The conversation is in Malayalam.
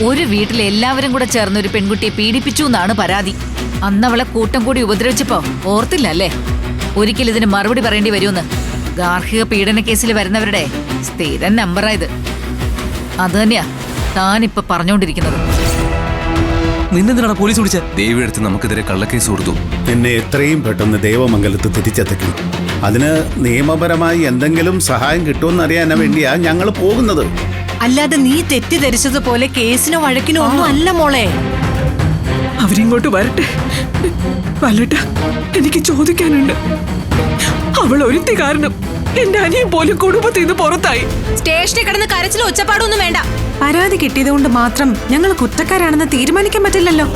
ഒരു വീട്ടിൽ എല്ലാവരും കൂടെ ചേർന്ന് ഒരു പെൺകുട്ടിയെ പീഡിപ്പിച്ചു എന്നാണ് പരാതി. അന്നവളെ കൂട്ടം കൂടി ഉപദ്രവിച്ചപ്പോ ഓർത്തില്ല അല്ലേ? ഒരിക്കൽ ഇതിന് മറുപടി പറയേണ്ടി വരുമെന്ന്. ഗാർഹിക പീഡന കേസിൽ വരുന്നവരുടെ സ്ഥിരം നമ്പറായത്. അത് തന്നെയാ താനിപ്പോ പറഞ്ഞുകൊണ്ടിരിക്കുന്നത്. നിന്നെന്തിനാണ് പോലീസ് വിളിച്ച? ദേവി എടുത്ത് നമുക്കെതിരെ കള്ളക്കേസ് കൊടുത്തു. എന്നെ എത്രയും പെട്ടെന്ന് ദേവമംഗലത്ത് തിരിച്ചെത്തിക്കണം. അതിന് നിയമപരമായി എന്തെങ്കിലും സഹായം കിട്ടുമെന്നറിയാൻ വേണ്ടിയാ ഞങ്ങൾ പോകുന്നത്. അല്ലാതെ നീ തെറ്റിദ്ധരിച്ചതുപോലെ കേസിനോ വഴക്കിനോ ഒന്നും അല്ല മോളെ. അവരിങ്ങോട്ട് വരട്ടെ. വല്ലട്ട, എനിക്ക് ചോദിക്കാനുണ്ട്. അവൾ ഒരുത്തി കാരണം എന്റെ അനിയൻ പോലും കുടുംബത്തിൽ നിന്ന് പുറത്തായി. സ്റ്റേഷനിൽ കിടന്ന് കരച്ചിലും ഒച്ചപ്പാടൊന്നും വേണ്ട. പരാതി കിട്ടിയത് കൊണ്ട് മാത്രം ഞങ്ങൾ കുറ്റക്കാരാണെന്ന് തീരുമാനിക്കാൻ പറ്റില്ലല്ലോ.